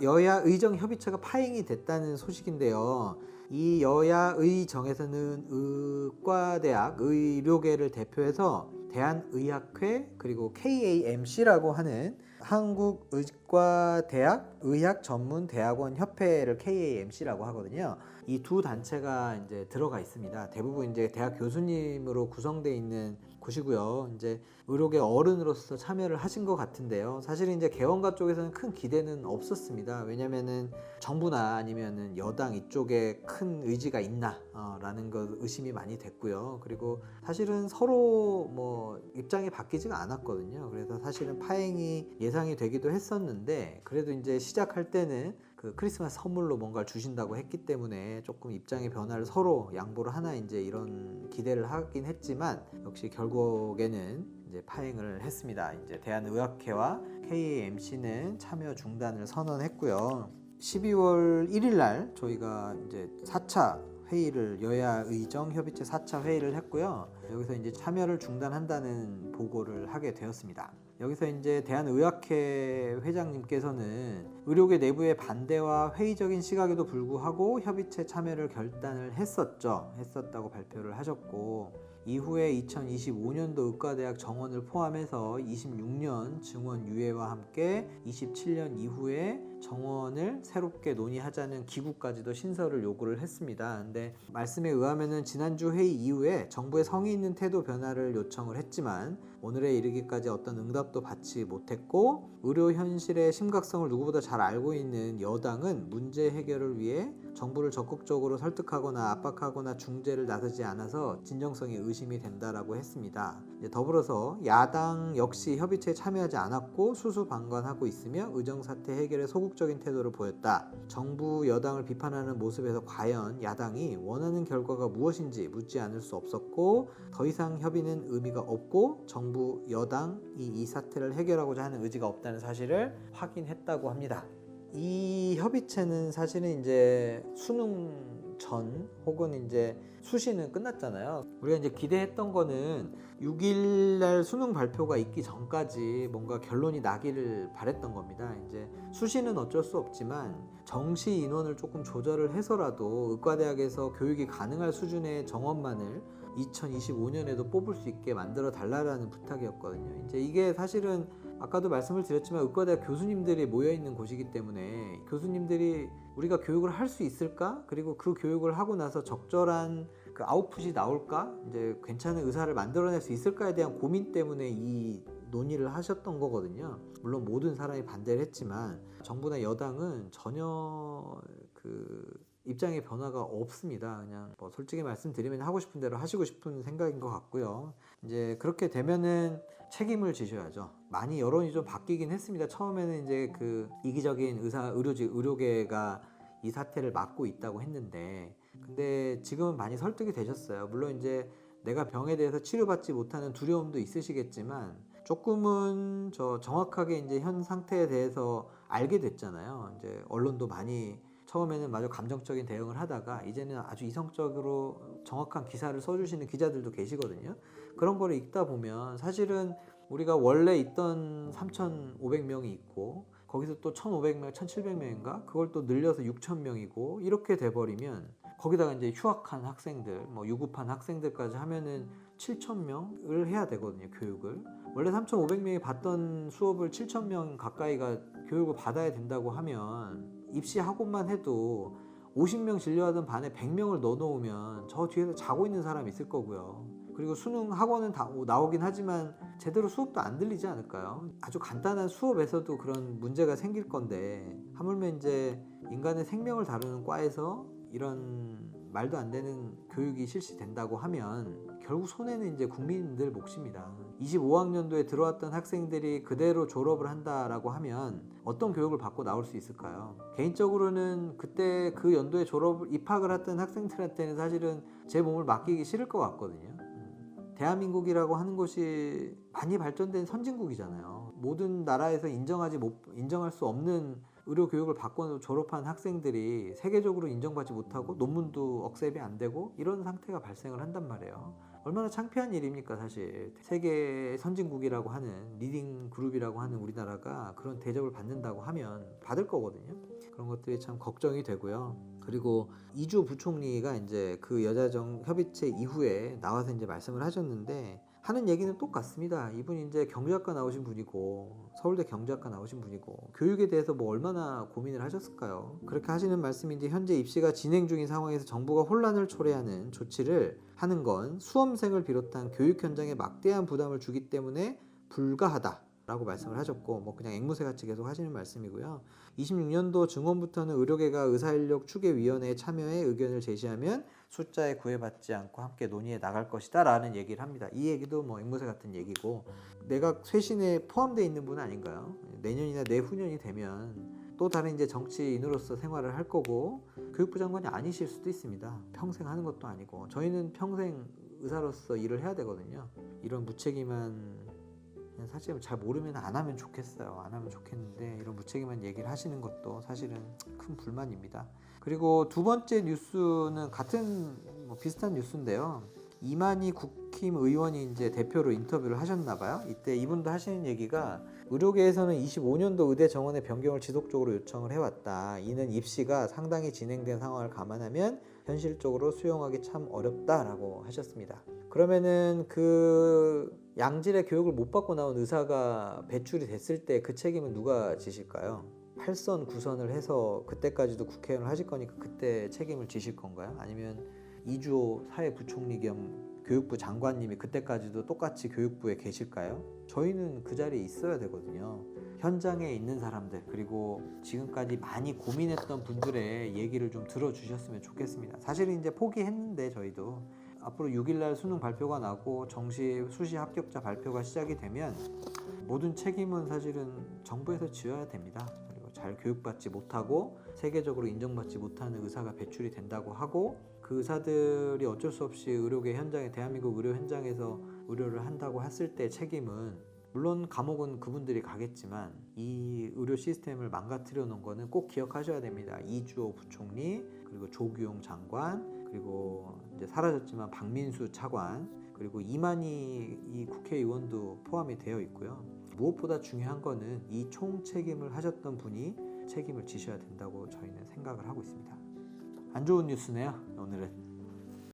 여야 의정협의체가 파행이 됐다는 소식인데요. 이 여야 의정에서는 의과대학 의료계를 대표해서 대한의학회 그리고 KAMC라고 하는 한국의과대학 의학전문대학원 협회를 KAMC라고 하거든요. 이 두 단체가 이제 들어가 있습니다. 대부분 이제 대학 교수님으로 구성되어 있는 곳이고요. 이제 의료계 어른으로서 참여를 하신 것 같은데요. 사실 이제 개원가 쪽에서는 큰 기대는 없었습니다. 왜냐면은 정부나 아니면은 여당 이쪽에 큰 의지가 있나 라는 것 의심이 많이 됐고요. 그리고 사실은 서로 뭐 입장이 바뀌지가 않았거든요. 그래서 사실은 파행이 예상이 되기도 했었는데, 그래도 이제 시작할 때는 그 크리스마스 선물로 뭔가를 주신다고 했기 때문에 조금 입장의 변화를 서로 양보를 하나 이제 이런 기대를 하긴 했지만, 역시 결국에는 이제 파행을 했습니다. 이제 대한의학회와 KAMC는 참여 중단을 선언했고요. 12월 1일 날 저희가 이제 4차 회의를, 여야 의정 협의체 4차 회의를 했고요. 여기서 이제 참여를 중단한다는 보고를 하게 되었습니다. 여기서 이제 대한의학회 회장님께서는 의료계 내부의 반대와 회의적인 시각에도 불구하고 협의체 참여를 결단을 했었다고 발표를 하셨고, 이후에 2025년도 의과대학 정원을 포함해서 26년 증원 유예와 함께 27년 이후에 정원을 새롭게 논의하자는 기구까지도 신설을 요구를 했습니다. 근데 말씀에 의하면은 지난주 회의 이후에 정부의 성의 있는 태도 변화를 요청을 했지만 오늘에 이르기까지 어떤 응답도 받지 못했고, 의료 현실의 심각성을 누구보다 잘 알고 있는 여당은 문제 해결을 위해 정부를 적극적으로 설득하거나 압박하거나 중재를 나서지 않아서 진정성이 의심이 된다라고 했습니다. 더불어서 야당 역시 협의체에 참여하지 않았고 수수방관하고 있으며 의정사태 해결에 소극적인 태도를 보였다. 정부 여당을 비판하는 모습에서 과연 야당이 원하는 결과가 무엇인지 묻지 않을 수 없었고, 더 이상 협의는 의미가 없고 정부 여당이 이 사태를 해결하고자 하는 의지가 없다는 사실을 확인했다고 합니다. 이 협의체는 사실은 이제 수능 전 혹은 이제 수시는 끝났잖아요. 우리가 이제 기대했던 거는 6일날 수능 발표가 있기 전까지 뭔가 결론이 나기를 바랬던 겁니다. 이제 수시는 어쩔 수 없지만 정시 인원을 조금 조절을 해서라도 의과대학에서 교육이 가능할 수준의 정원만을 2025년에도 뽑을 수 있게 만들어 달라라는 부탁이었거든요. 이제 이게 사실은 아까도 말씀을 드렸지만 의과대학 교수님들이 모여있는 곳이기 때문에 교수님들이 우리가 교육을 할 수 있을까? 그리고 그 교육을 하고 나서 적절한 그 아웃풋이 나올까? 이제 괜찮은 의사를 만들어낼 수 있을까에 대한 고민 때문에 이 논의를 하셨던 거거든요. 물론 모든 사람이 반대를 했지만 정부나 여당은 전혀 그 입장의 변화가 없습니다. 그냥 뭐 솔직히 말씀드리면 하고 싶은 대로 하시고 싶은 생각인 것 같고요. 이제 그렇게 되면은 책임을 지셔야죠. 많이 여론이 좀 바뀌긴 했습니다. 처음에는 이제 그 이기적인 의료계가 이 사태를 막고 있다고 했는데, 근데 지금은 많이 설득이 되셨어요. 물론 이제 내가 병에 대해서 치료받지 못하는 두려움도 있으시겠지만 조금은 정확하게 이제 현 상태에 대해서 알게 됐잖아요. 이제 언론도 많이 처음에는 마저 감정적인 대응을 하다가 이제는 아주 이성적으로 정확한 기사를 써주시는 기자들도 계시거든요. 그런 거를 읽다 보면 사실은 우리가 원래 있던 3,500명이 있고 거기서 또 1,500명, 1,700명인가? 그걸 또 늘려서 6,000명이고 이렇게 돼버리면 거기다가 이제 휴학한 학생들, 뭐 유급한 학생들까지 하면은 7,000명을 해야 되거든요, 교육을. 원래 3,500명이 받던 수업을 7,000명 가까이가 교육을 받아야 된다고 하면 입시 학원만 해도 50명 진료하던 반에 100명을 넣어놓으면 저 뒤에서 자고 있는 사람이 있을 거고요. 그리고 수능 학원은 다 나오긴 하지만 제대로 수업도 안 들리지 않을까요? 아주 간단한 수업에서도 그런 문제가 생길 건데, 하물며 이제 인간의 생명을 다루는 과에서 이런 말도 안 되는 교육이 실시된다고 하면 결국 손해는 이제 국민들 몫입니다. 25학년도에 들어왔던 학생들이 그대로 졸업을 한다라고 하면 어떤 교육을 받고 나올 수 있을까요? 개인적으로는 그때 그 연도에 입학을 했던 학생들한테는 사실은 제 몸을 맡기기 싫을 것 같거든요. 대한민국이라고 하는 곳이 많이 발전된 선진국이잖아요. 모든 나라에서 인정할 수 없는 의료 교육을 받고 졸업한 학생들이 세계적으로 인정받지 못하고 논문도 억셉이 안 되고 이런 상태가 발생을 한단 말이에요. 얼마나 창피한 일입니까 사실. 세계 선진국이라고 하는 리딩 그룹이라고 하는 우리나라가 그런 대접을 받는다고 하면 받을 거거든요. 그런 것들이 참 걱정이 되고요. 그리고 이주호 부총리가 이제 그 여자정 협의체 이후에 나와서 이제 말씀을 하셨는데 하는 얘기는 똑같습니다. 이분이 이제 경제학과 나오신 분이고 서울대 경제학과 나오신 분이고 교육에 대해서 뭐 얼마나 고민을 하셨을까요? 그렇게 하시는 말씀이 이제 현재 입시가 진행 중인 상황에서 정부가 혼란을 초래하는 조치를 하는 건 수험생을 비롯한 교육 현장에 막대한 부담을 주기 때문에 불가하다. 라고 말씀을 하셨고 뭐 그냥 앵무새 같이 계속 하시는 말씀이고요. 26년도 중원부터는 의료계가 의사인력 추계위원회에 참여해 의견을 제시하면 숫자에 구애받지 않고 함께 논의해 나갈 것이다 라는 얘기를 합니다. 이 얘기도 뭐 앵무새 같은 얘기고 내각 쇄신에 포함되어 있는 분 아닌가요? 내년이나 내후년이 되면 또 다른 이제 정치인으로서 생활을 할 거고 교육부 장관이 아니실 수도 있습니다. 평생 하는 것도 아니고 저희는 평생 의사로서 일을 해야 되거든요. 이런 무책임한 사실 잘 모르면 안 하면 좋겠어요. 안 하면 좋겠는데 이런 무책임한 얘기를 하시는 것도 사실은 큰 불만입니다. 그리고 두 번째 뉴스는 같은 비슷한 뉴스인데요. 이만희 국힘 의원이 이제 대표로 인터뷰를 하셨나 봐요. 이때 이분도 하시는 얘기가 의료계에서는 25년도 의대 정원의 변경을 지속적으로 요청을 해왔다. 이는 입시가 상당히 진행된 상황을 감안하면 현실적으로 수용하기 참 어렵다라고 하셨습니다. 그러면은 그 양질의 교육을 못 받고 나온 의사가 배출이 됐을 때 그 책임은 누가 지실까요? 8선, 9선을 해서 그때까지도 국회의원을 하실 거니까 그때 책임을 지실 건가요? 아니면 이주호 사회부총리 겸 교육부 장관님이 그때까지도 똑같이 교육부에 계실까요? 저희는 그 자리에 있어야 되거든요. 현장에 있는 사람들 그리고 지금까지 많이 고민했던 분들의 얘기를 좀 들어주셨으면 좋겠습니다. 사실 이제 포기했는데 저희도 앞으로 6일날 수능 발표가 나고 정시 수시 합격자 발표가 시작이 되면 모든 책임은 사실은 정부에서 지어야 됩니다. 그리고 잘 교육받지 못하고 세계적으로 인정받지 못하는 의사가 배출이 된다고 하고 그 의사들이 어쩔 수 없이 의료계 현장에 대한민국 의료 현장에서 의료를 한다고 했을 때 책임은 물론 감옥은 그분들이 가겠지만 이 의료 시스템을 망가뜨려 놓은 거는 꼭 기억하셔야 됩니다. 이주호 부총리 그리고 조규용 장관 그리고 이제 사라졌지만 박민수 차관 그리고 이만희 이 국회의원도 포함이 되어 있고요. 무엇보다 중요한 거는 이 총 책임을 하셨던 분이 책임을 지셔야 된다고 저희는 생각을 하고 있습니다. 안 좋은 뉴스네요 오늘은.